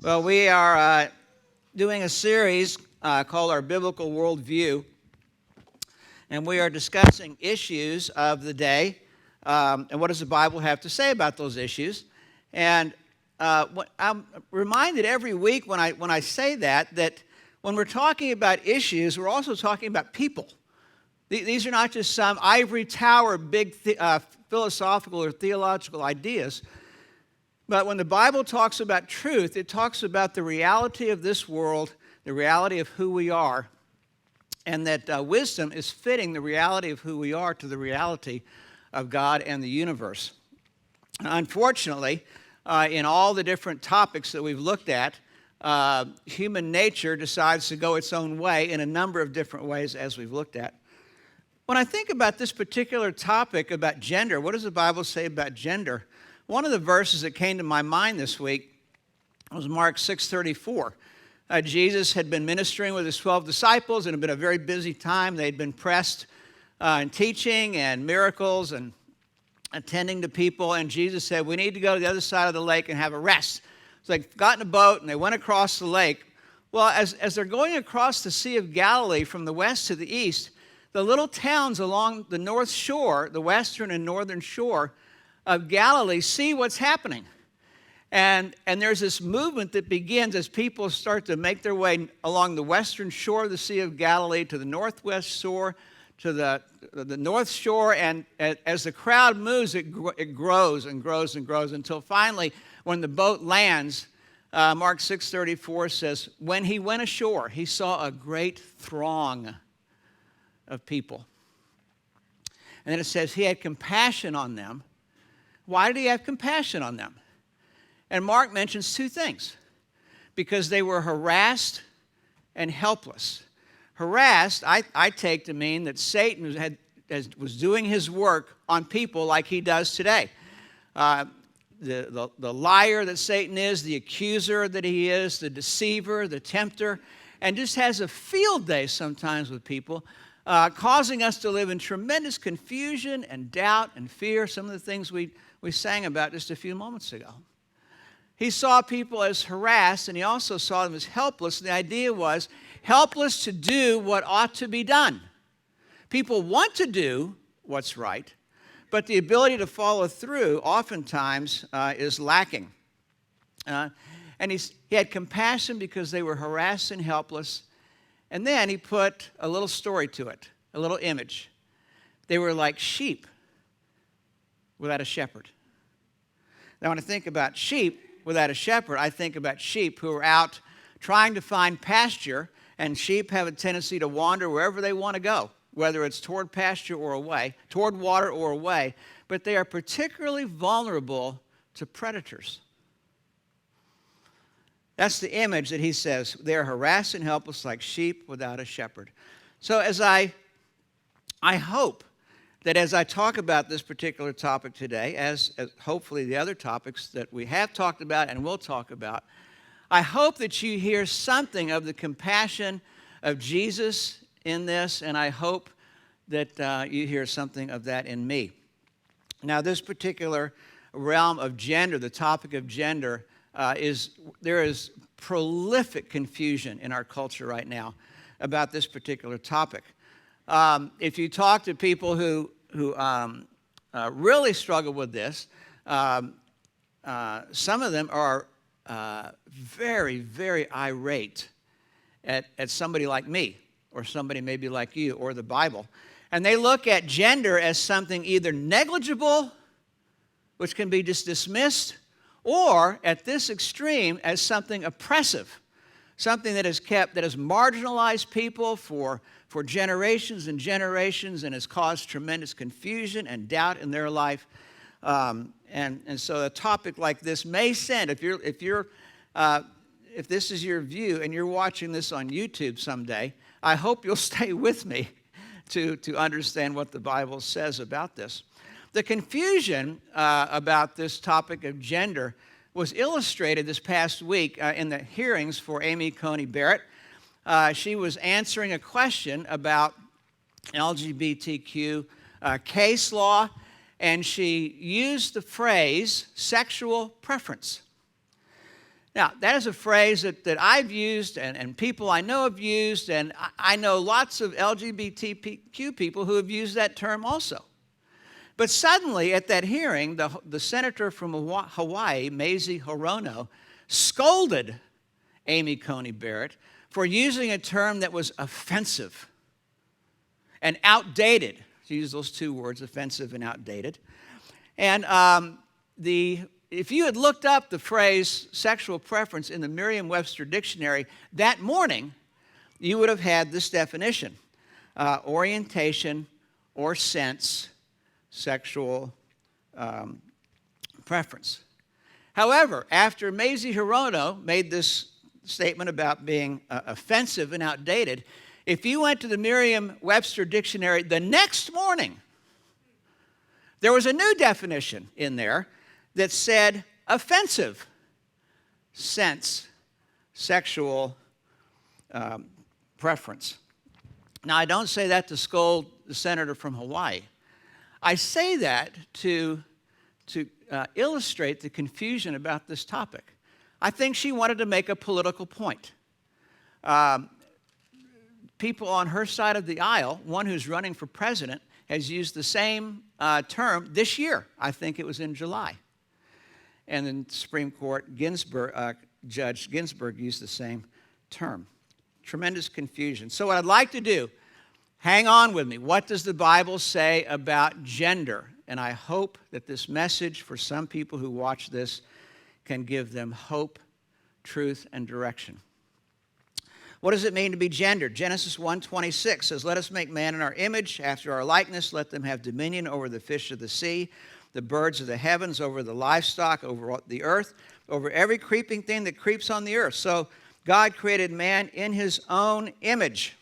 Well, we are doing a series called Our Biblical Worldview, and we are discussing issues of the day, and what does the Bible have to say about those issues. And I'm reminded every week when I say that when we're talking about issues, we're also talking about people. These are not just some ivory tower big philosophical or theological ideas. But when the Bible talks about truth, it talks about the reality of this world, the reality of who we are, and that wisdom is fitting the reality of who we are to the reality of God and the universe. Unfortunately, in all the different topics that we've looked at, human nature decides to go its own way in a number of different ways as we've looked at. When I think about this particular topic about gender, what does the Bible say about gender? One of the verses that came to my mind this week was Mark 6:34. Jesus had been ministering with his 12 disciples, and it had been a very busy time. They'd been pressed in teaching and miracles and attending to people, and Jesus said, we need to go to the other side of the lake and have a rest. So they got in a boat, and they went across the lake. Well, as they're going across the Sea of Galilee from the west to the east, the little towns along the north shore, the western and northern shore of Galilee, see what's happening. And there's this movement that begins as people start to make their way along the western shore of the Sea of Galilee to the northwest shore, to the north shore, and as the crowd moves, it grows and grows and grows until finally, when the boat lands, Mark 6:34 says, when he went ashore, he saw a great throng of people. And then it says he had compassion on them. Why did he have compassion on them? And Mark mentions two things. Because they were harassed and helpless. Harassed, I take to mean that Satan was doing his work on people like he does today. The liar that Satan is, the accuser that he is, the deceiver, the tempter, and just has a field day sometimes with people, causing us to live in tremendous confusion and doubt and fear, some of the things we sang about just a few moments ago. He saw people as harassed, and he also saw them as helpless. And the idea was helpless to do what ought to be done. People want to do what's right, but the ability to follow through oftentimes is lacking. And he had compassion because they were harassed and helpless. And then he put a little story to it, a little image. They were like sheep without a shepherd. Now, when I think about sheep without a shepherd, I think about sheep who are out trying to find pasture, and sheep have a tendency to wander wherever they want to go, whether it's toward pasture or away, toward water or away, but they are particularly vulnerable to predators. That's the image that he says. They're harassed and helpless like sheep without a shepherd. So as I hope that as I talk about this particular topic today, as hopefully the other topics that we have talked about and will talk about, I hope that you hear something of the compassion of Jesus in this, and I hope that you hear something of that in me. Now, this particular realm of gender, the topic of gender, there is prolific confusion in our culture right now about this particular topic. If you talk to people who really struggle with this, some of them are very, very irate at somebody like me, or somebody maybe like you, or the Bible. And they look at gender as something either negligible, which can be just dismissed, or at this extreme as something oppressive, something that has marginalized people for generations and generations and has caused tremendous confusion and doubt in their life. And so a topic like this may send, if this is your view and you're watching this on YouTube someday, I hope you'll stay with me to understand what the Bible says about this. The confusion about this topic of gender was illustrated this past week in the hearings for Amy Coney Barrett. She was answering a question about LGBTQ case law, and she used the phrase sexual preference. Now, that is a phrase that I've used and people I know have used, and I know lots of LGBTQ people who have used that term also. But suddenly, at that hearing, the senator from Hawaii, Mazie Hirono, scolded Amy Coney Barrett for using a term that was offensive and outdated. She used those two words, offensive and outdated. And if you had looked up the phrase sexual preference in the Merriam-Webster dictionary that morning, you would have had this definition: orientation or sense, sexual preference. However, after Mazie Hirono made this statement about being offensive and outdated, if you went to the Merriam-Webster dictionary the next morning, there was a new definition in there that said offensive sense, sexual preference. Now, I don't say that to scold the senator from Hawaii. I say that to illustrate the confusion about this topic. I think she wanted to make a political point. People on her side of the aisle, one who's running for president, has used the same term this year. I think it was in July. And then Supreme Court Judge Ginsburg used the same term. Tremendous confusion. So what I'd like to do, hang on with me. What does the Bible say about gender? And I hope that this message, for some people who watch this, can give them hope, truth, and direction. What does it mean to be gendered? Genesis 1:26 says, "Let us make man in our image, after our likeness. Let them have dominion over the fish of the sea, the birds of the heavens, over the livestock, over the earth, over every creeping thing that creeps on the earth." So God created man in his own image.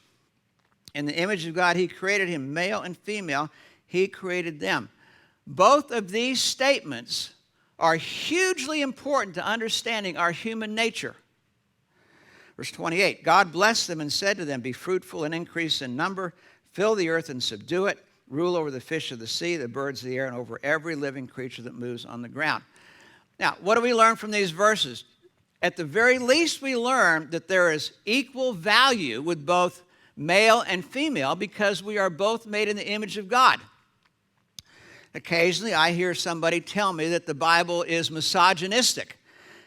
In the image of God, he created him, male and female. He created them. Both of these statements are hugely important to understanding our human nature. Verse 28, God blessed them and said to them, "Be fruitful and increase in number, fill the earth and subdue it, rule over the fish of the sea, the birds of the air, and over every living creature that moves on the ground." Now, what do we learn from these verses? At the very least, we learn that there is equal value with both male and female because we are both made in the image of God. Occasionally, I hear somebody tell me that the Bible is misogynistic.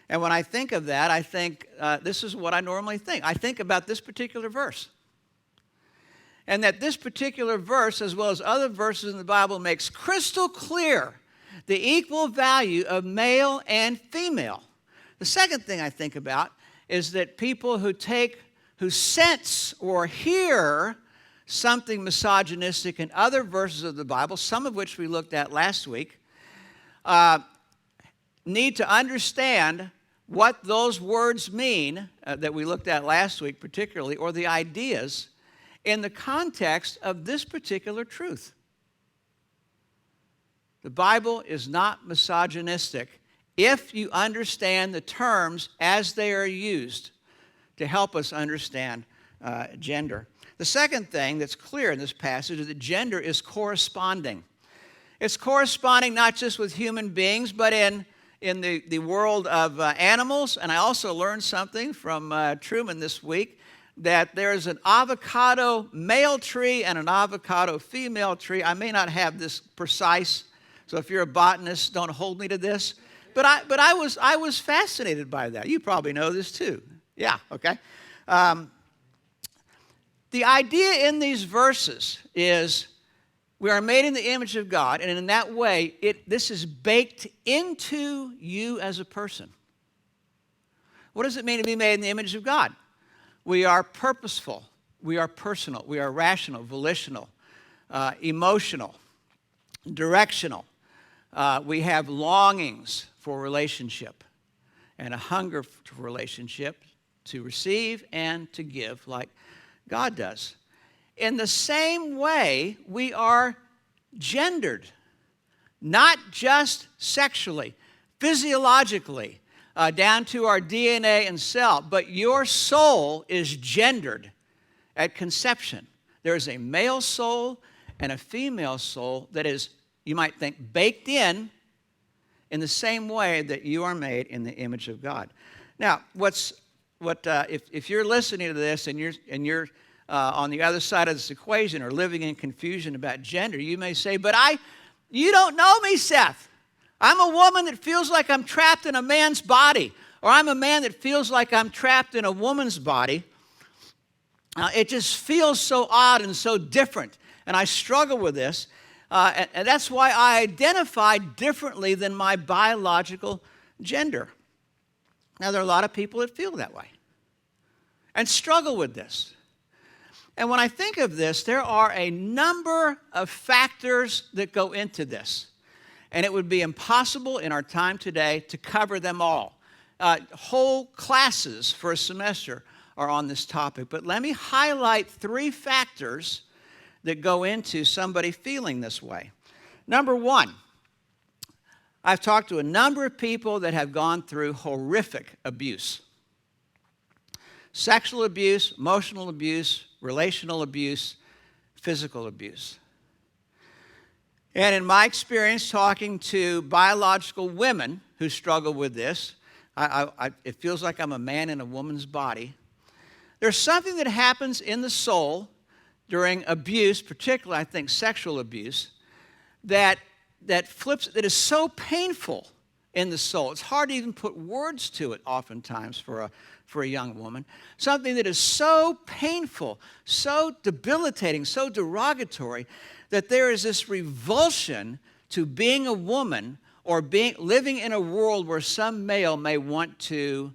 And when I think of that, I think this is what I normally think. I think about this particular verse. And that this particular verse, as well as other verses in the Bible, makes crystal clear the equal value of male and female. The second thing I think about is that people who sense or hear something misogynistic in other verses of the Bible, some of which we looked at last week, need to understand what those words mean that we looked at last week particularly, or the ideas, in the context of this particular truth. The Bible is not misogynistic if you understand the terms as they are used to help us understand gender. The second thing that's clear in this passage is that gender is corresponding. It's corresponding not just with human beings, but in the world of animals. And I also learned something from Truman this week, that there's an avocado male tree and an avocado female tree. I may not have this precise, so if you're a botanist, don't hold me to this. But I was fascinated by that. You probably know this too. Yeah, okay. The idea in these verses is we are made in the image of God, and in that way, this is baked into you as a person. What does it mean to be made in the image of God? We are purposeful, we are personal, we are rational, volitional, emotional, directional. We have longings for relationship and a hunger for relationship, to receive and to give like God does. In the same way, we are gendered, not just sexually, physiologically, down to our DNA and cell, but your soul is gendered at conception. There is a male soul and a female soul that is, you might think, baked in the same way that you are made in the image of God. Now, if you're listening to this and you're on the other side of this equation or living in confusion about gender, you may say, "But you don't know me, Seth. I'm a woman that feels like I'm trapped in a man's body, or I'm a man that feels like I'm trapped in a woman's body. It just feels so odd and so different, and I struggle with this, and that's why I identify differently than my biological gender." Now, there are a lot of people that feel that way and struggle with this. And when I think of this, there are a number of factors that go into this. And it would be impossible in our time today to cover them all. Whole classes for a semester are on this topic. But let me highlight 3 factors that go into somebody feeling this way. Number 1, I've talked to a number of people that have gone through horrific abuse. Sexual abuse, emotional abuse, relational abuse, physical abuse. And in my experience talking to biological women who struggle with this, it feels like I'm a man in a woman's body. There's something that happens in the soul during abuse, particularly I think sexual abuse, that is so painful in the soul. It's hard to even put words to it oftentimes for a young woman. Something that is so painful, so debilitating, so derogatory, that there is this revulsion to being a woman or living in a world where some male may want to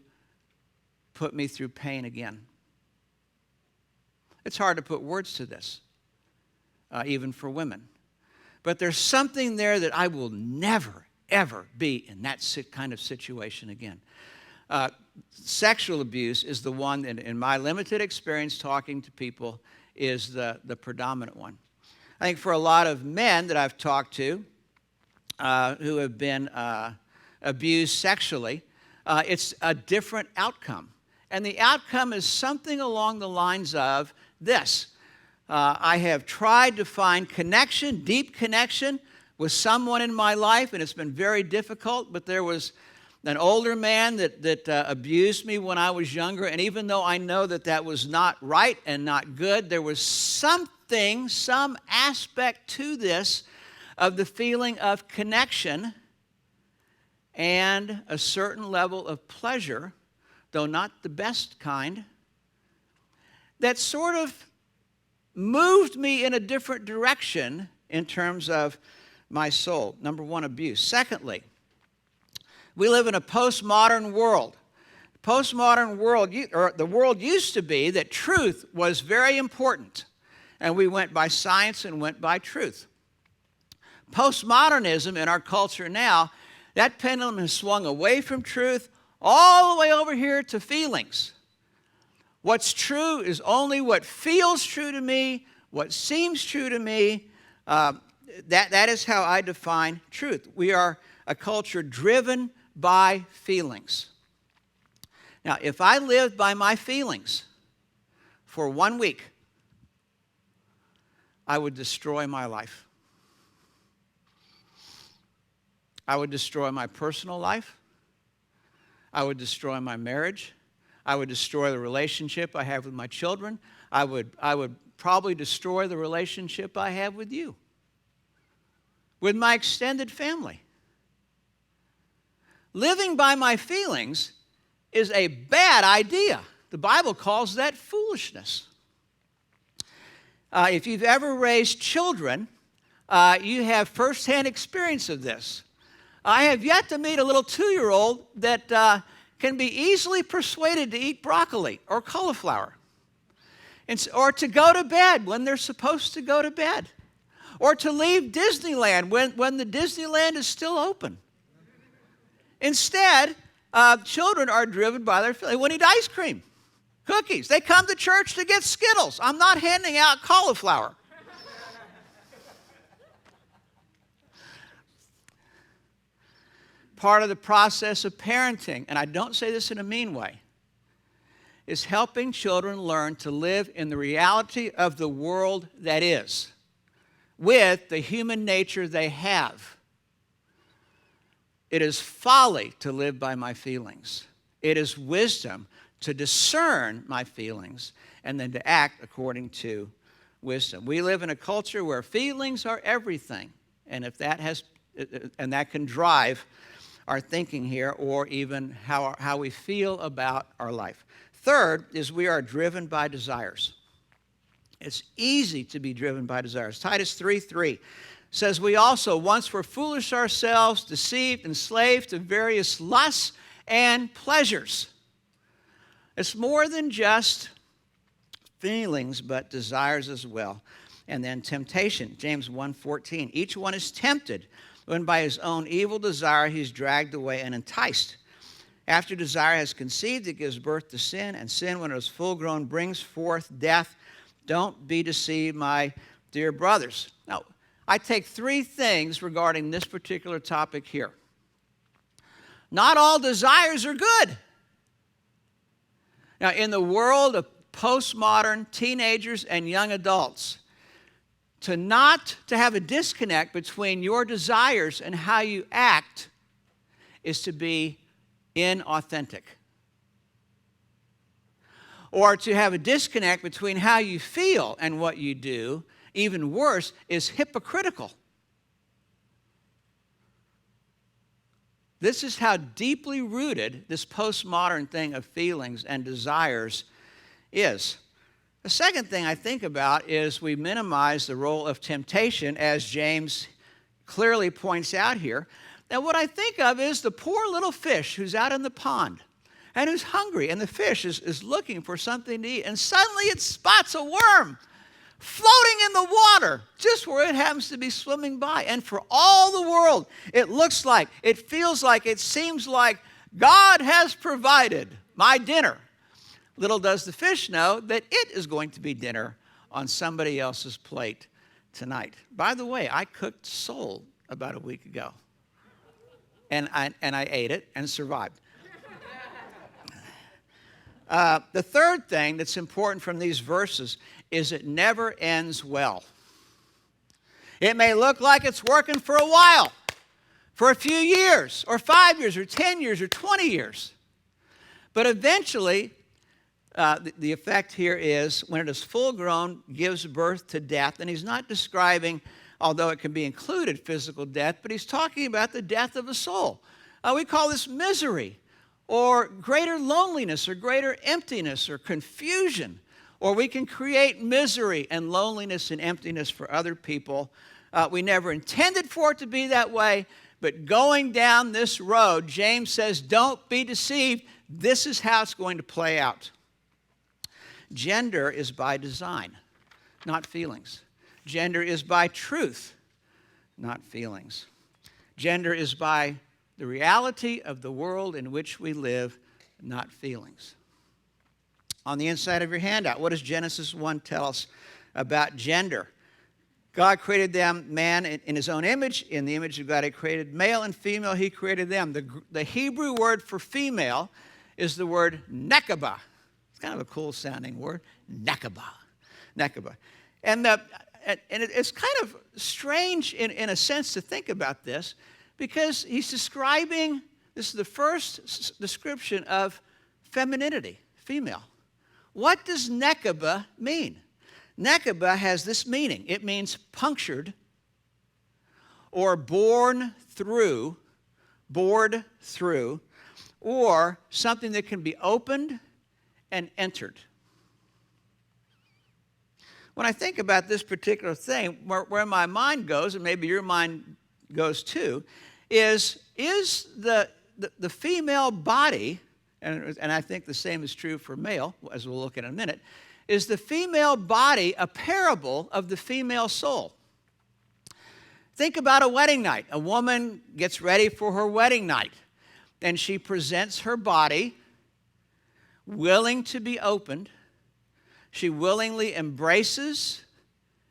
put me through pain again. It's hard to put words to this, even for women. But there's something there that I will never, ever be in that kind of situation again. Sexual abuse is the one, in my limited experience talking to people, is the predominant one. I think for a lot of men that I've talked to who have been abused sexually, it's a different outcome. And the outcome is something along the lines of this. I have tried to find connection, deep connection with someone in my life, and it's been very difficult, but there was an older man that abused me when I was younger, and even though I know that was not right and not good, there was some aspect to this of the feeling of connection and a certain level of pleasure, though not the best kind, that sort of moved me in a different direction in terms of my soul. Number 1, abuse. Secondly, we live in a postmodern world. Postmodern world, or the world used to be that truth was very important, and we went by science and went by truth. Postmodernism in our culture now, that pendulum has swung away from truth all the way over here to feelings. What's true is only what feels true to me, what seems true to me. That is how I define truth. We are a culture driven by feelings. Now, if I lived by my feelings for 1 week, I would destroy my life. I would destroy my personal life. I would destroy my marriage. I would destroy the relationship I have with my children. I would probably destroy the relationship I have with you, with my extended family. Living by my feelings is a bad idea. The Bible calls that foolishness. If you've ever raised children, you have firsthand experience of this. I have yet to meet a little 2-year-old that can be easily persuaded to eat broccoli or cauliflower, or to go to bed when they're supposed to go to bed, or to leave Disneyland when the Disneyland is still open. Instead, children are driven by their feelings. They want to eat ice cream, cookies. They come to church to get Skittles. I'm not handing out cauliflower. Part of the process of parenting, and I don't say this in a mean way, is helping children learn to live in the reality of the world that is, with the human nature they have. It is folly to live by my feelings. It is wisdom to discern my feelings and then to act according to wisdom. We live in a culture where feelings are everything, and if that can drive our thinking here, or even how we feel about our life. Third is we are driven by desires. It's easy to be driven by desires. Titus 3:3 says, we also once were foolish ourselves, deceived, enslaved to various lusts and pleasures. It's more than just feelings, but desires as well. And then temptation, James 1:14. Each one is tempted when by his own evil desire he's dragged away and enticed. After desire has conceived, it gives birth to sin, and sin, when it is full grown, brings forth death. Don't be deceived, my dear brothers. Now, I take three things regarding this particular topic here. Not all desires are good. Now, in the world of postmodern teenagers and young adults, to have a disconnect between your desires and how you act is to be inauthentic. Or to have a disconnect between how you feel and what you do, even worse, is hypocritical. This is how deeply rooted this postmodern thing of feelings and desires is. The second thing I think about is we minimize the role of temptation, as James clearly points out here. Now, what I think of is the poor little fish who's out in the pond and who's hungry, and the fish is looking for something to eat, and suddenly it spots a worm floating in the water just where it happens to be swimming by. And for all the world, it looks like, it feels like, it seems like God has provided my dinner. Little does the fish know that it is going to be dinner on somebody else's plate tonight. By the way, I cooked sole about a week ago, and I ate it and survived. The third thing that's important from these verses is it never ends well. It may look like it's working for a while, for a few years, or 5 years, or 10 years, or 20 years. But eventually, the effect here is when it is full grown, gives birth to death. And he's not describing, although it can be included, physical death, but he's talking about the death of a soul. We call this misery, or greater loneliness, or greater emptiness, or confusion. Or we can create misery and loneliness and emptiness for other people. We never intended for it to be that way, but going down this road, James says, don't be deceived. This is how it's going to play out. Gender is by design, not feelings. Gender is by truth, not feelings. Gender is by the reality of the world in which we live, not feelings. On the inside of your handout, what does Genesis 1 tell us about gender? God created them, man, in his own image. In the image of God, he created male and female. He created them. The Hebrew word for female is the word nekaba. It's kind of a cool sounding word, nekaba. Nekaba. And it's kind of strange in a sense to think about this, because he's describing, this is the first description of femininity, female. What does nekaba mean? Nekaba has this meaning. It means punctured or bored through, or something that can be opened and entered. When I think about this particular thing, where my mind goes, and maybe your mind goes too, is the female body, and I think the same is true for male, as we'll look at in a minute, is the female body a parable of the female soul? Think about a wedding night. A woman gets ready for her wedding night, and she presents her body willing to be opened. She willingly embraces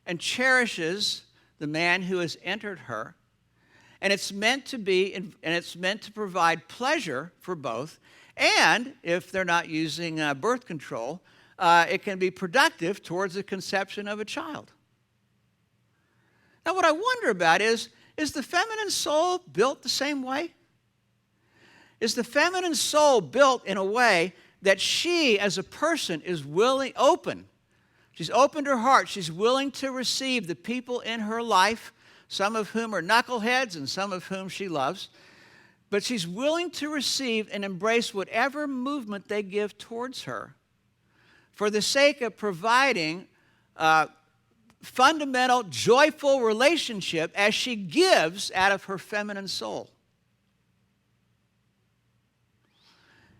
and cherishes the man who has entered her. And it's meant to be, and it's meant to provide pleasure for both. And if they're not using birth control, it can be productive towards the conception of a child. Now, what I wonder about is the feminine soul built the same way? is the feminine soul built in a way that she, as a person, is open. She's opened her heart. She's willing to receive the people in her life, some of whom are knuckleheads and some of whom she loves. But she's willing to receive and embrace whatever movement they give towards her for the sake of providing fundamental, joyful relationship as she gives out of her feminine soul.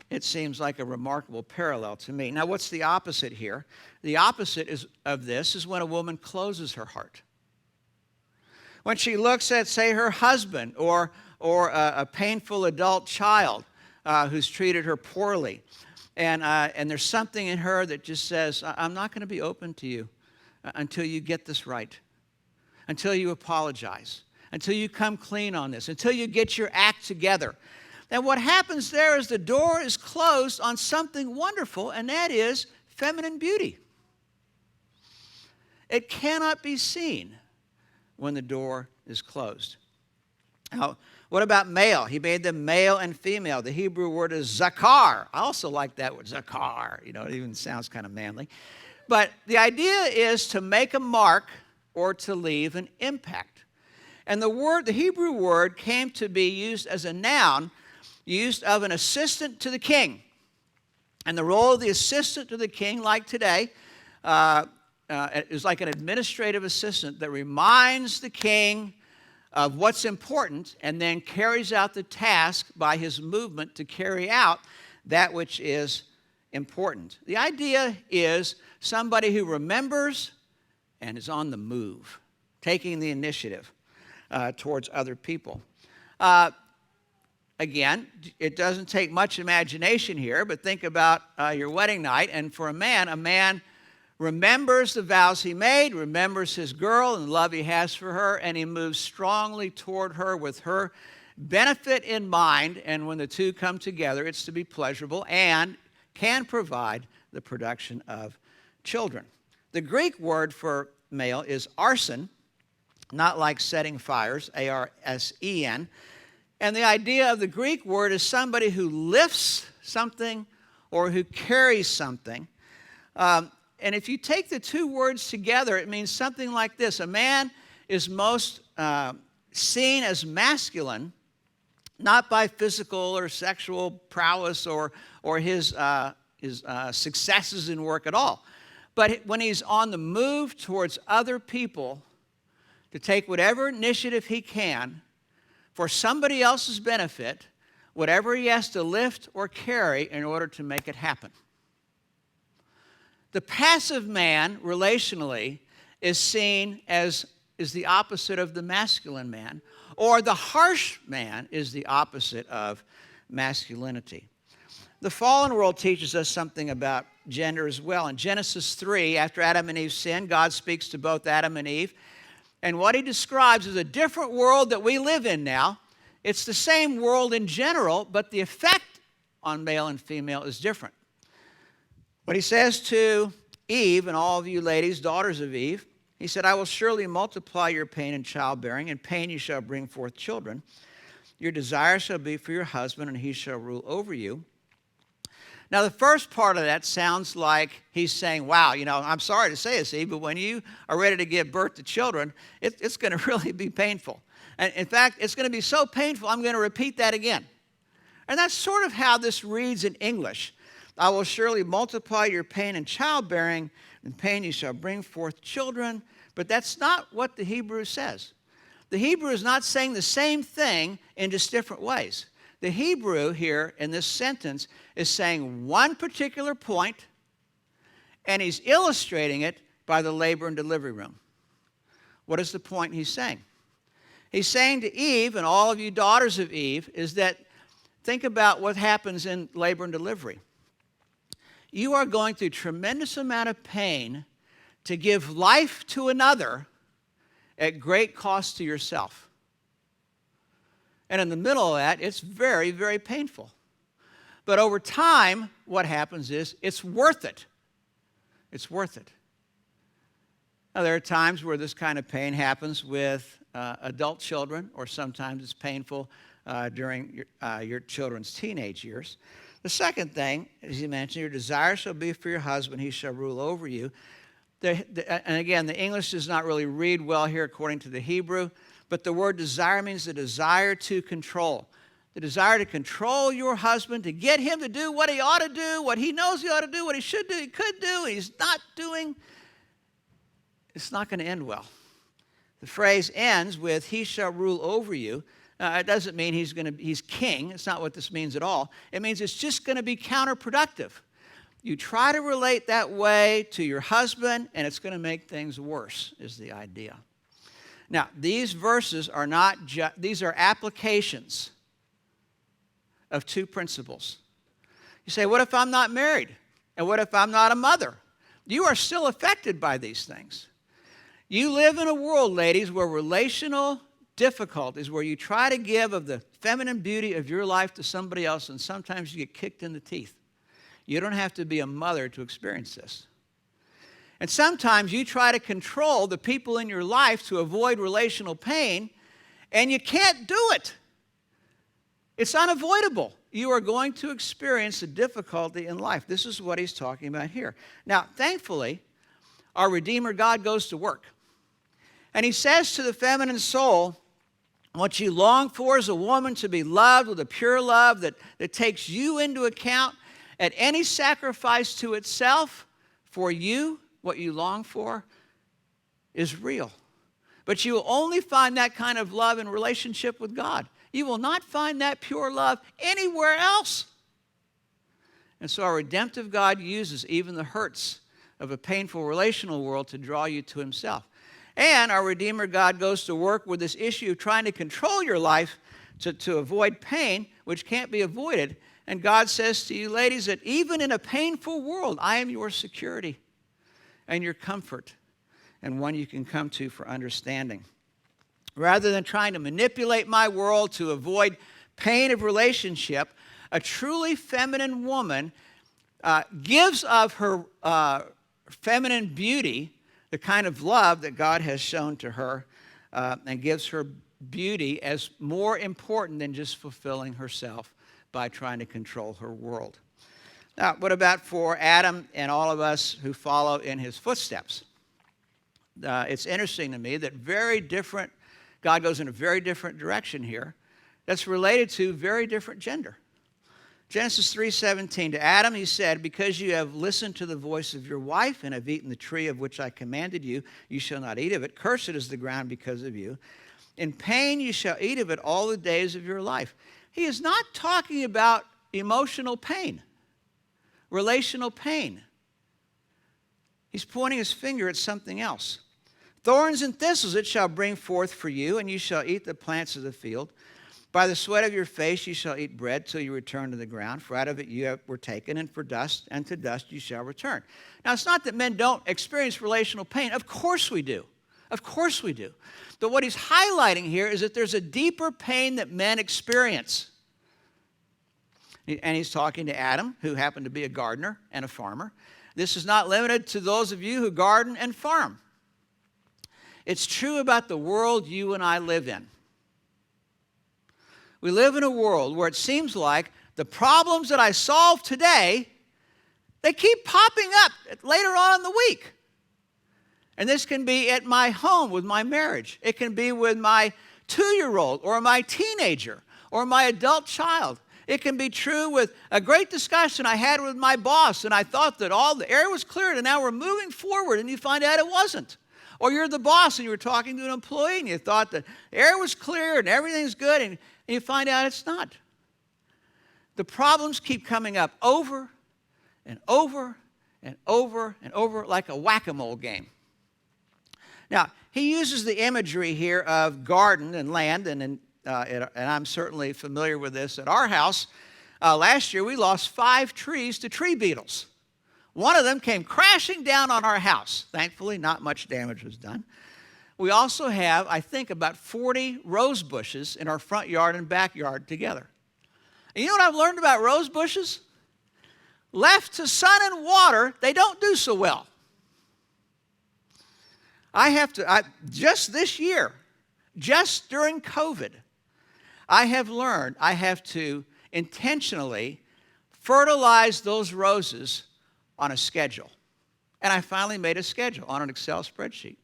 It seems like a remarkable parallel to me. Now, what's the opposite here? The opposite of this is when a woman closes her heart. When she looks at, say, her husband or a painful adult child who's treated her poorly, and there's something in her that just says, I'm not going to be open to you until you get this right, until you apologize, until you come clean on this, until you get your act together. And what happens there is the door is closed on something wonderful, and that is feminine beauty. It cannot be seen when the door is closed. Now, what about male? He made them male and female. The Hebrew word is zakar. I also like that word, zakar. You know, it even sounds kind of manly. But the idea is to make a mark or to leave an impact. And the Hebrew word came to be used as a noun, used of an assistant to the king. And the role of the assistant to the king, like today, is like an administrative assistant that reminds the king of what's important and then carries out the task by his movement to carry out that which is important. The idea is somebody who remembers and is on the move, taking the initiative towards other people. Again, it doesn't take much imagination here, but think about your wedding night. And for a man remembers the vows he made, remembers his girl and the love he has for her, and he moves strongly toward her with her benefit in mind. And when the two come together, it's to be pleasurable and can provide the production of children. The Greek word for male is arsen, not like setting fires, A-R-S-E-N. And the idea of the Greek word is somebody who lifts something or who carries something. And if you take the two words together, it means something like this. A man is most seen as masculine, not by physical or sexual prowess or his successes in work at all. But when he's on the move towards other people to take whatever initiative he can for somebody else's benefit, whatever he has to lift or carry in order to make it happen. The passive man, relationally, is seen as the opposite of the masculine man, or the harsh man is the opposite of masculinity. The fallen world teaches us something about gender as well. In Genesis 3, after Adam and Eve sinned, God speaks to both Adam and Eve. And what he describes is a different world that we live in now. It's the same world in general, but the effect on male and female is different. What he says to Eve, and all of you ladies, daughters of Eve, he said, I will surely multiply your pain in childbearing, and pain you shall bring forth children. Your desire shall be for your husband, and he shall rule over you. Now, the first part of that sounds like he's saying, wow, I'm sorry to say this, Eve, but when you are ready to give birth to children, it's going to really be painful. And in fact, it's going to be so painful, I'm going to repeat that again. And that's sort of how this reads in English. I will surely multiply your pain in childbearing, and pain you shall bring forth children. But that's not what the Hebrew says. The Hebrew is not saying the same thing in just different ways. The Hebrew here in this sentence is saying one particular point, and he's illustrating it by the labor and delivery room. What is the point he's saying? He's saying to Eve, and all of you daughters of Eve, is that think about what happens in labor and delivery. You are going through a tremendous amount of pain to give life to another at great cost to yourself. And in the middle of that, it's very, very painful. But over time, what happens is it's worth it. It's worth it. Now, there are times where this kind of pain happens with adult children, or sometimes it's painful during your children's teenage years. The second thing, as you mentioned, your desire shall be for your husband, he shall rule over you. And again, the English does not really read well here according to the Hebrew, but the word desire means the desire to control. The desire to control your husband, to get him to do what he ought to do, what he knows he ought to do, what he should do, he could do, he's not doing. It's not going to end well. The phrase ends with, he shall rule over you. It doesn't mean he's king. It's not what this means at all. It means it's just going to be counterproductive. You try to relate that way to your husband, and it's going to make things worse, is the idea. Now, these verses are not these are applications of two principles. You say, what if I'm not married? And what if I'm not a mother? You are still affected by these things. You live in a world, ladies, where relational difficulties, where you try to give of the feminine beauty of your life to somebody else, and sometimes you get kicked in the teeth. You don't have to be a mother to experience this. And sometimes you try to control the people in your life to avoid relational pain, and you can't do it. It's unavoidable. You are going to experience a difficulty in life. This is what he's talking about here. Now, thankfully, our Redeemer God goes to work. And he says to the feminine soul, what you long for is a woman to be loved with a pure love that takes you into account at any sacrifice to itself for you. What you long for is real. But you will only find that kind of love in relationship with God. You will not find that pure love anywhere else. And so our redemptive God uses even the hurts of a painful relational world to draw you to himself. And our Redeemer God goes to work with this issue of trying to control your life to avoid pain, which can't be avoided. And God says to you, ladies, that even in a painful world, I am your security and your comfort, and one you can come to for understanding. Rather than trying to manipulate my world to avoid pain of relationship, a truly feminine woman gives of her feminine beauty the kind of love that God has shown to her, and gives her beauty as more important than just fulfilling herself by trying to control her world. Now, what about for Adam and all of us who follow in his footsteps? It's interesting to me that God goes in a very different direction here that's related to very different gender. Genesis 3:17, to Adam he said, because you have listened to the voice of your wife and have eaten the tree of which I commanded you, you shall not eat of it. Cursed is the ground because of you. In pain you shall eat of it all the days of your life. He is not talking about emotional pain, relational pain. He's pointing his finger at something else. Thorns and thistles it shall bring forth for you, and you shall eat the plants of the field. By the sweat of your face you shall eat bread till you return to the ground, for out of it you were taken, and for dust, and to dust you shall return. Now, it's not that men don't experience relational pain. Of course we do. Of course we do. But what he's highlighting here is that there's a deeper pain that men experience. And he's talking to Adam, who happened to be a gardener and a farmer. This is not limited to those of you who garden and farm. It's true about the world you and I live in. We live in a world where it seems like the problems that I solve today, they keep popping up later on in the week. And this can be at my home with my marriage. It can be with my 2-year-old or my teenager or my adult child. It can be true with a great discussion I had with my boss, and I thought that all the air was cleared, and now we're moving forward, and you find out it wasn't. Or you're the boss, and you were talking to an employee, and you thought that the air was clear and everything's good, and you find out it's not. The problems keep coming up over and over and over and over like a whack-a-mole game. Now, he uses the imagery here of garden and land, and I'm certainly familiar with this at our house. Last year, we lost 5 trees to tree beetles. One of them came crashing down on our house. Thankfully, not much damage was done. We also have, I think, about 40 rose bushes in our front yard and backyard together. And you know what I've learned about rose bushes? Left to sun and water, they don't do so well. Just this year, just during COVID, I have learned I have to intentionally fertilize those roses on a schedule. And I finally made a schedule on an Excel spreadsheet.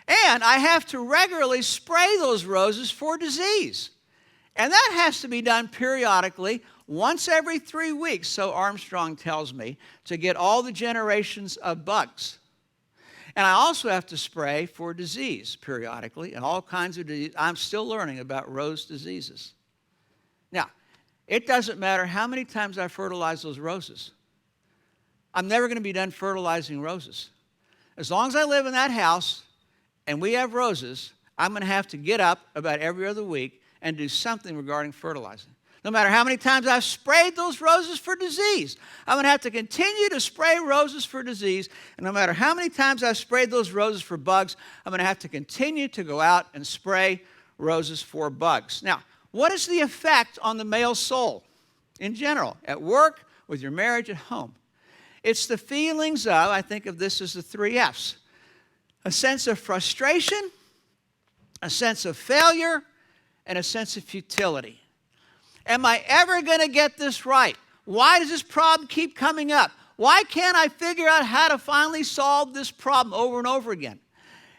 And I have to regularly spray those roses for disease. And that has to be done periodically, once every 3 weeks, so Armstrong tells me, to get all the generations of bugs. And I also have to spray for disease periodically, and all kinds of disease. I'm still learning about rose diseases. Now, it doesn't matter how many times I fertilize those roses. I'm never going to be done fertilizing roses. As long as I live in that house and we have roses, I'm going to have to get up about every other week and do something regarding fertilizing. No matter how many times I've sprayed those roses for disease, I'm going to have to continue to spray roses for disease. And no matter how many times I've sprayed those roses for bugs, I'm going to have to continue to go out and spray roses for bugs. Now, what is the effect on the male soul in general, at work, with your marriage, at home? It's the feelings of, I think of this as the 3 F's, a sense of frustration, a sense of failure, and a sense of futility. Am I ever going to get this right? Why does this problem keep coming up? Why can't I figure out how to finally solve this problem over and over again?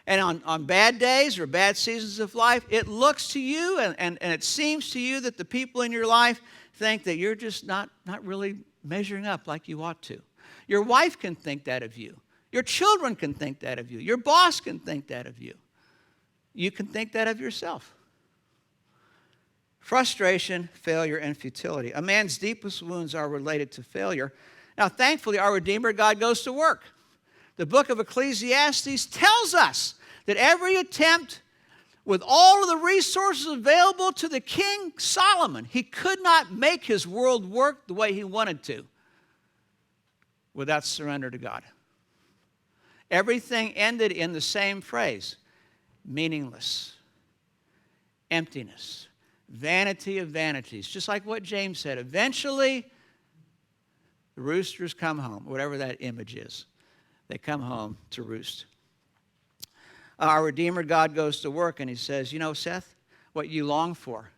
And on bad days or bad seasons of life, it looks to you and it seems to you that the people in your life think that you're just not really measuring up like you ought to. Your wife can think that of you. Your children can think that of you. Your boss can think that of you. You can think that of yourself. Frustration, failure, and futility. A man's deepest wounds are related to failure. Now, thankfully, our Redeemer God goes to work. The book of Ecclesiastes tells us that every attempt, with all of the resources available to the King Solomon, he could not make his world work the way he wanted to without surrender to God. Everything ended in the same phrase: meaningless, emptiness, vanity of vanities. Just like what James said, eventually the roosters come home, whatever that image is. They come home to roost. Our Redeemer God goes to work and he says, you know, Seth, what you long for,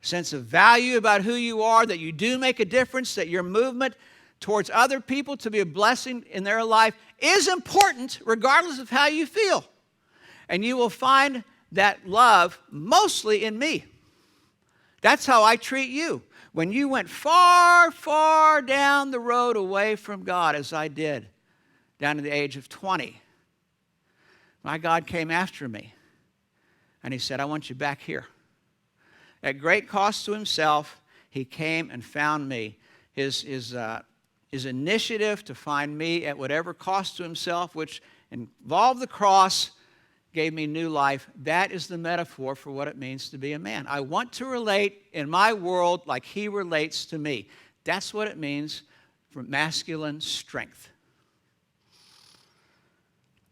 a sense of value about who you are, that you do make a difference, that your movement towards other people to be a blessing in their life is important regardless of how you feel. And you will find that love mostly in me. That's how I treat you. When you went far, far down the road away from God, as I did, down to the age of 20, my God came after me. And he said, I want you back here. At great cost to himself, he came and found me. His initiative to find me at whatever cost to himself, which involved the cross, gave me new life. That is the metaphor for what it means to be a man. I want to relate in my world like he relates to me. That's what it means for masculine strength.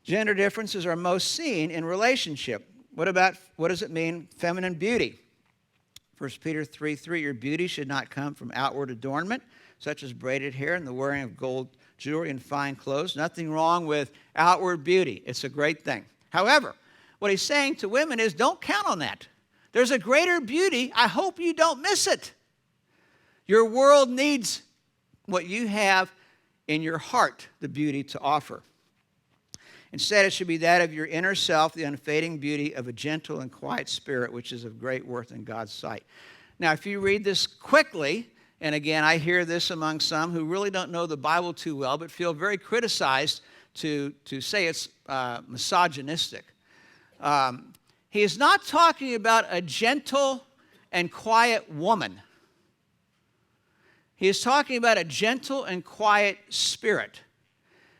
Gender differences are most seen in relationship. What does it mean, feminine beauty? 1 Peter 3:3, your beauty should not come from outward adornment, such as braided hair and the wearing of gold jewelry and fine clothes. Nothing wrong with outward beauty. It's a great thing. However, what he's saying to women is don't count on that. There's a greater beauty. I hope you don't miss it. Your world needs what you have in your heart, the beauty to offer. Instead, it should be that of your inner self, the unfading beauty of a gentle and quiet spirit, which is of great worth in God's sight. Now, if you read this quickly, and again, I hear this among some who really don't know the Bible too well, but feel very criticized to say it's misogynistic. He is not talking about a gentle and quiet woman. He is talking about a gentle and quiet spirit.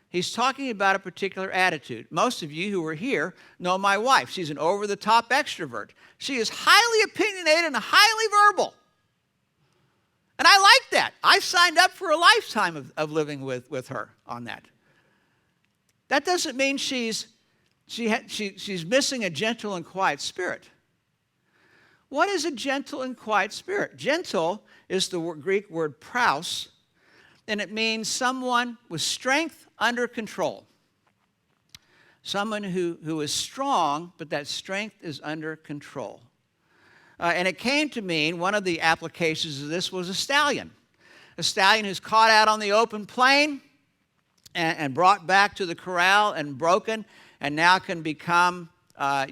He's talking about a particular attitude. Most of you who are here know my wife. She's an over-the-top extrovert. She is highly opinionated and highly verbal. And I like that. I signed up for a lifetime of living with her on that. That doesn't mean she's missing a gentle and quiet spirit. What is a gentle and quiet spirit? Gentle is the Greek word praus, and it means someone with strength under control. Someone who is strong, but that strength is under control. And it came to mean one of the applications of this was a stallion. A stallion who's caught out on the open plain and brought back to the corral and broken, and now can become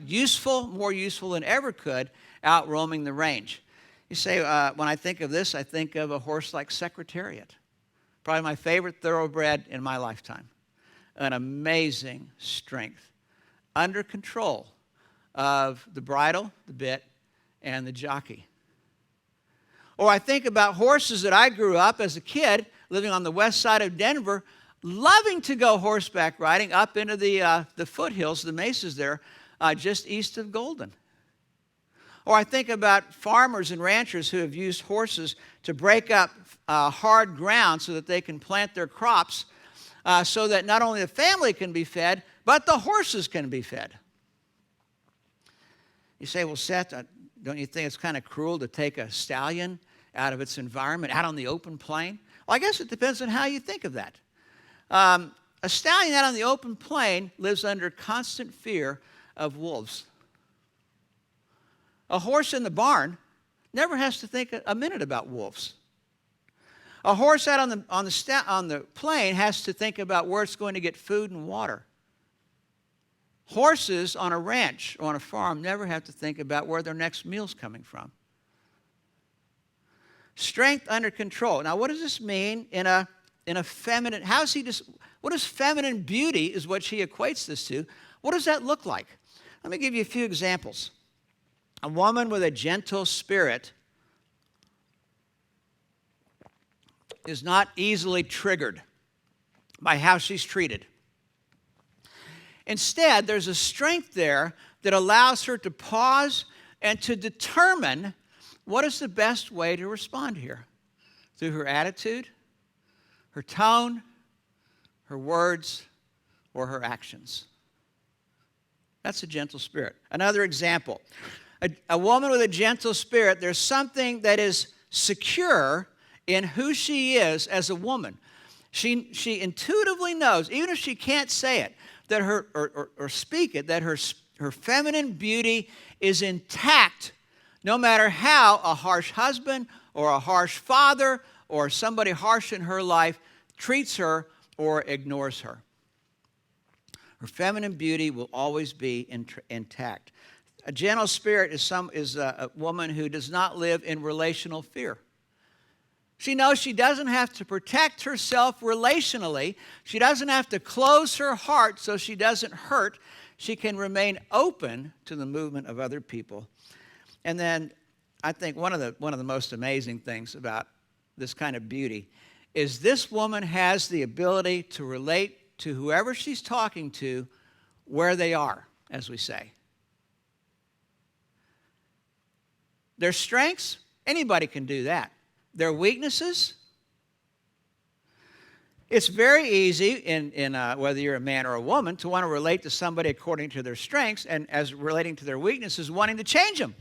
useful, more useful than ever could, out roaming the range. You say, when I think of this, I think of a horse like Secretariat. Probably my favorite thoroughbred in my lifetime. An amazing strength, under control of the bridle, the bit, and the jockey. Or I think about horses that I grew up as a kid, living on the west side of Denver, loving to go horseback riding up into the foothills, the mesas there, just east of Golden. Or I think about farmers and ranchers who have used horses to break up hard ground so that they can plant their crops, so that not only the family can be fed, but the horses can be fed. You say, well, Seth, don't you think it's kind of cruel to take a stallion out of its environment, out on the open plain? Well, I guess it depends on how you think of that. A stallion out on the open plain lives under constant fear of wolves. A horse in the barn never has to think a minute about wolves. A horse out on the plain has to think about where it's going to get food and water. Horses on a ranch or on a farm never have to think about where their next meal's coming from. Strength under control. Now, what does this mean in a feminine? What is feminine beauty? Is what she equates this to. What does that look like? Let me give you a few examples. A woman with a gentle spirit is not easily triggered by how she's treated. Instead, there's a strength there that allows her to pause and to determine what is the best way to respond here, through her attitude, her tone, her words, or her actions. That's a gentle spirit. Another example. A woman with a gentle spirit, there's something that is secure in who she is as a woman. She intuitively knows, even if she can't say it, that or speak it, that her feminine beauty is intact, no matter how a harsh husband or a harsh father or somebody harsh in her life treats her or ignores her. Her feminine beauty will always be intact. A gentle spirit is a woman who does not live in relational fear. She knows she doesn't have to protect herself relationally. She doesn't have to close her heart so she doesn't hurt. She can remain open to the movement of other people. And then I think one of the most amazing things about this kind of beauty is this woman has the ability to relate to whoever she's talking to where they are, as we say. Their strengths, anybody can do that. Their weaknesses, it's very easy in whether you're a man or a woman to want to relate to somebody according to their strengths, and as relating to their weaknesses, wanting to change them.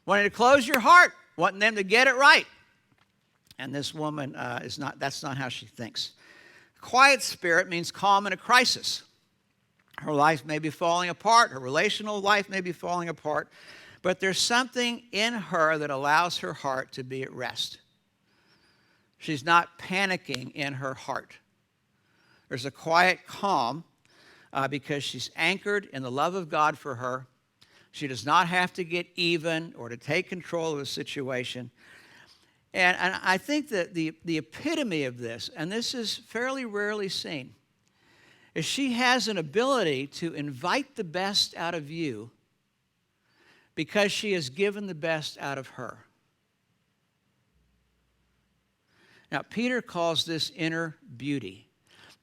Wanting to close your heart, wanting them to get it right. And this woman that's not how she thinks. Quiet spirit means calm in a crisis. Her life may be falling apart, her relational life may be falling apart, but there's something in her that allows her heart to be at rest. She's not panicking in her heart. There's a quiet calm because she's anchored in the love of God for her. She does not have to get even or to take control of a situation. And I think that the epitome of this, and this is fairly rarely seen, is she has an ability to invite the best out of you because she has given the best out of her. Now, Peter calls this inner beauty.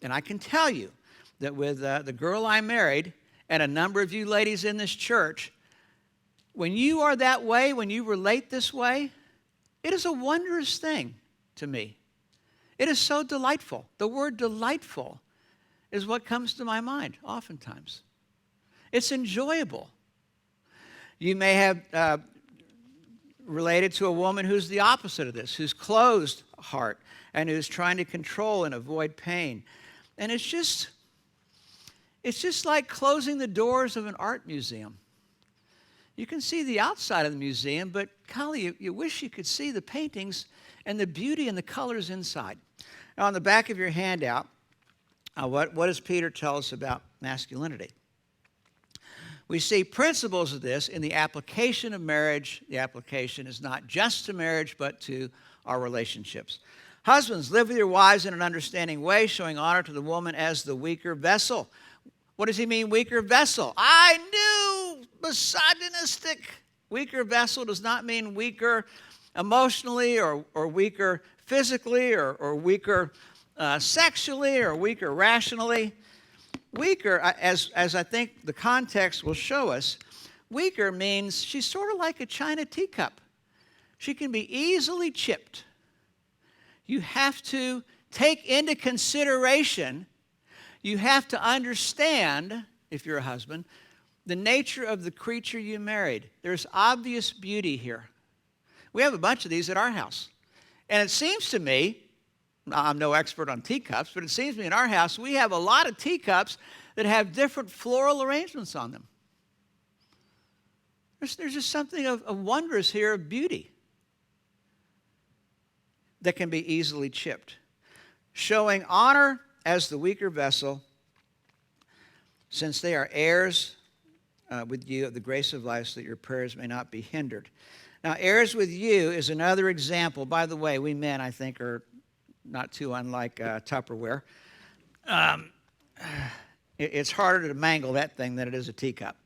And I can tell you that with the girl I married and a number of you ladies in this church, when you are that way, when you relate this way, it is a wondrous thing to me. It is so delightful. The word delightful is what comes to my mind oftentimes. It's enjoyable. You may have related to a woman who's the opposite of this, who's closed heart and who's trying to control and avoid pain. And it's just like closing the doors of an art museum. You can see the outside of the museum, but golly, you wish you could see the paintings and the beauty and the colors inside. Now, on the back of your handout, what does Peter tell us about masculinity? We see principles of this in the application of marriage. The application is not just to marriage, but to our relationships. Husbands, live with your wives in an understanding way, showing honor to the woman as the weaker vessel. What does he mean, weaker vessel? I knew, misogynistic. Weaker vessel does not mean weaker emotionally or weaker physically or weaker sexually or weaker rationally. Weaker, as I think the context will show us, weaker means she's sort of like a china teacup. She can be easily chipped. You have to take into consideration, you have to understand, if you're a husband, the nature of the creature you married. There's obvious beauty here. We have a bunch of these at our house. And it seems to me, I'm no expert on teacups, but it seems to me in our house we have a lot of teacups that have different floral arrangements on them. There's just something of wondrous here of beauty that can be easily chipped. Showing honor as the weaker vessel, since they are heirs with you of the grace of life, so that your prayers may not be hindered. Now, heirs with you is another example. By the way, we men, I think, are not too unlike Tupperware. It's harder to mangle that thing than it is a teacup.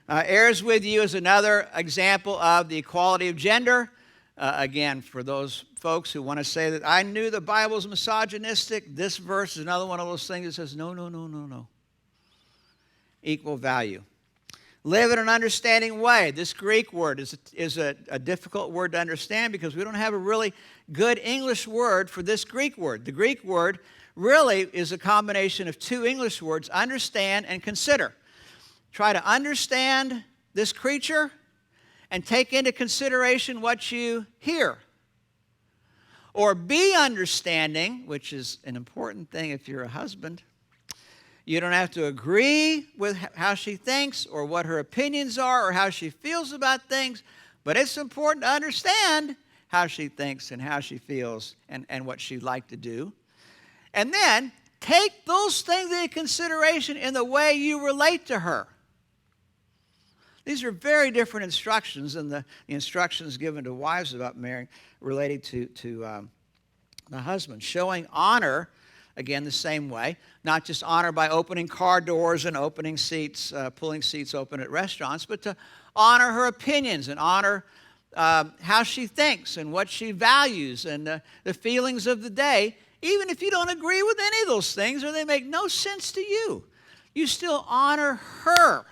Heirs with you is another example of the equality of gender. Again, for those folks who want to say that I knew the Bible's misogynistic, this verse is another one of those things that says, no. Equal value. Live in an understanding way. This Greek word is a difficult word to understand because we don't have a really good English word for this Greek word. The Greek word really is a combination of two English words, understand and consider. Try to understand this creature and take into consideration what you hear. Or be understanding, which is an important thing if you're a husband. You don't have to agree with how she thinks or what her opinions are or how she feels about things, but it's important to understand how she thinks and how she feels and what she'd like to do. And then take those things into consideration in the way you relate to her. These are very different instructions than the instructions given to wives about marrying related to the husband. Showing honor, again, the same way. Not just honor by opening car doors and opening seats, pulling seats open at restaurants, but to honor her opinions and honor how she thinks and what she values and the feelings of the day. Even if you don't agree with any of those things or they make no sense to you, you still honor her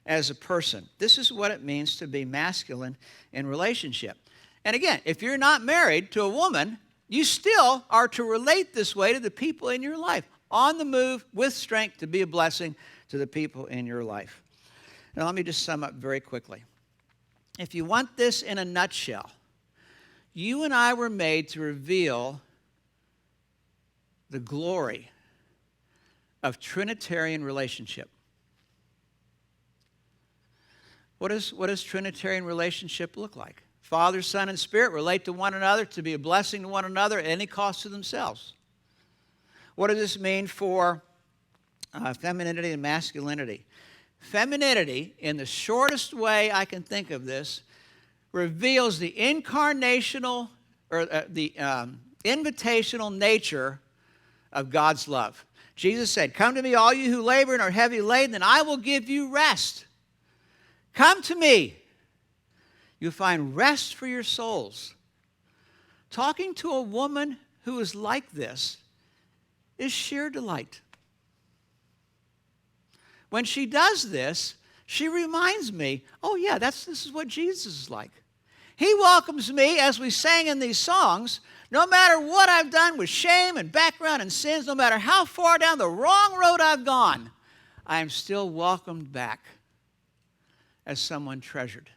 as a person. This is what it means to be masculine in relationship. And again, if you're not married to a woman, you still are to relate this way to the people in your life, on the move with strength to be a blessing to the people in your life. Now, let me just sum up very quickly. If you want this in a nutshell, you and I were made to reveal the glory of Trinitarian relationship. What does Trinitarian relationship look like? Father, Son, and Spirit relate to one another to be a blessing to one another at any cost to themselves. What does this mean for femininity and masculinity? Femininity, in the shortest way I can think of this, reveals the incarnational or the invitational nature of God's love. Jesus said, "Come to me, all you who labor and are heavy laden, and I will give you rest." Come to me. You'll find rest for your souls. Talking to a woman who is like this is sheer delight. When she does this, she reminds me, oh yeah, this is what Jesus is like. He welcomes me, as we sang in these songs, no matter what I've done with shame and background and sins, no matter how far down the wrong road I've gone, I am still welcomed back as someone treasured.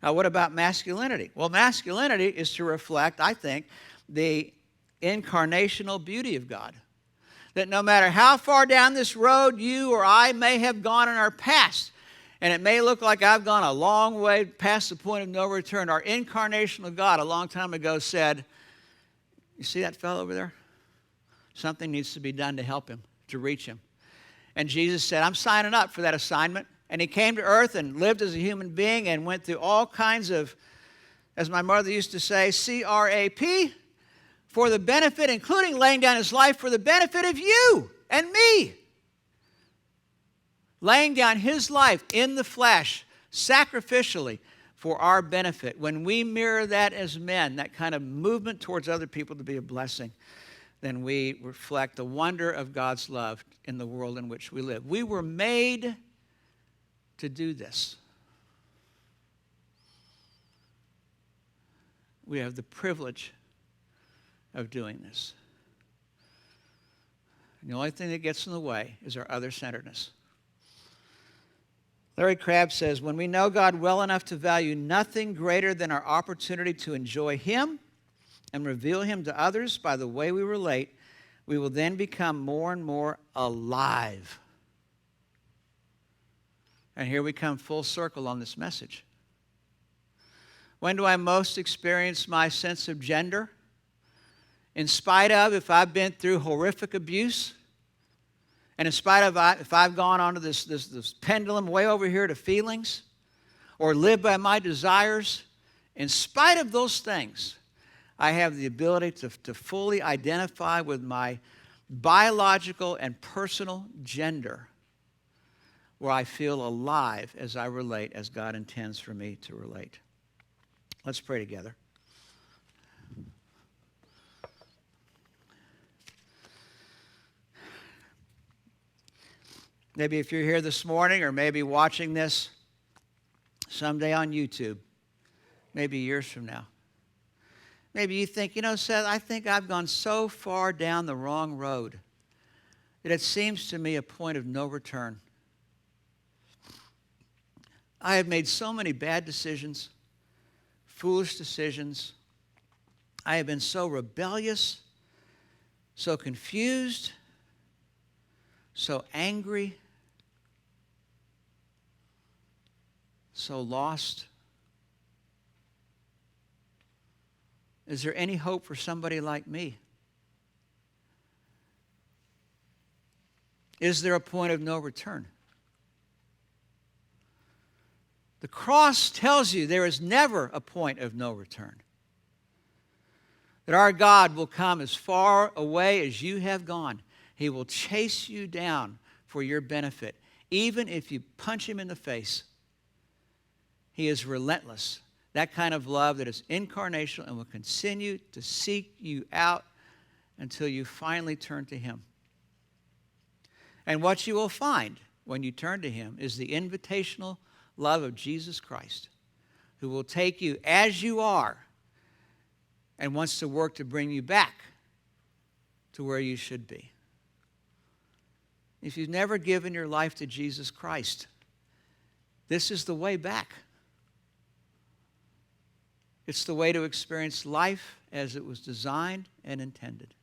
Now, what about masculinity? Well, masculinity is to reflect, I think, the incarnational beauty of God. That no matter how far down this road you or I may have gone in our past, And it may look like I've gone a long way past the point of no return. Our incarnational God a long time ago said, you see that fellow over there? Something needs to be done to help him, to reach him. And Jesus said, I'm signing up for that assignment. And he came to earth and lived as a human being and went through all kinds of, as my mother used to say, CRAP, for the benefit, including laying down his life for the benefit of you and me. Laying down his life in the flesh, sacrificially, for our benefit. When we mirror that as men, that kind of movement towards other people to be a blessing, then we reflect the wonder of God's love in the world in which we live. We were made to do this. We have the privilege of doing this. And the only thing that gets in the way is our other-centeredness. Larry Crabb says, when we know God well enough to value nothing greater than our opportunity to enjoy him and reveal him to others by the way we relate, we will then become more and more alive. And here we come full circle on this message. When do I most experience my sense of gender? In spite of if I've been through horrific abuse, and in spite of if I've gone onto this pendulum way over here to feelings, or lived by my desires, in spite of those things, I have the ability to fully identify with my biological and personal gender, where I feel alive as I relate, as God intends for me to relate. Let's pray together. Maybe if you're here this morning, or maybe watching this someday on YouTube, maybe years from now, maybe you think, Seth, I think I've gone so far down the wrong road that it seems to me a point of no return. I have made so many bad decisions, foolish decisions. I have been so rebellious, so confused, so angry, so lost. Is there any hope for somebody like me? Is there a point of no return? The cross tells you there is never a point of no return. That our God will come as far away as you have gone. He will chase you down for your benefit, even if you punch him in the face. He is relentless. That kind of love that is incarnational and will continue to seek you out until you finally turn to him. And what you will find when you turn to him is the invitational love of Jesus Christ, who will take you as you are and wants to work to bring you back to where you should be. If you've never given your life to Jesus Christ, this is the way back. It's the way to experience life as it was designed and intended.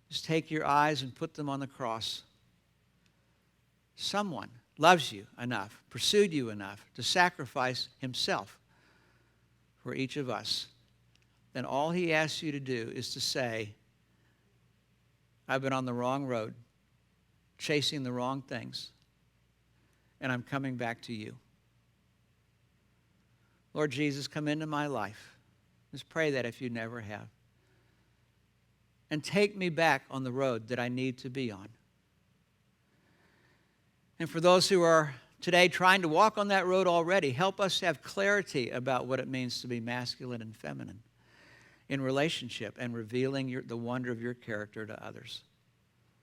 Just take your eyes and put them on the cross. Someone loves you enough, pursued you enough to sacrifice himself for each of us. Then all he asks you to do is to say, I've been on the wrong road, chasing the wrong things, and I'm coming back to you. Lord Jesus, come into my life. Just pray that if you never have. And take me back on the road that I need to be on. And for those who are today trying to walk on that road already, help us have clarity about what it means to be masculine and feminine in relationship and revealing the wonder of your character to others.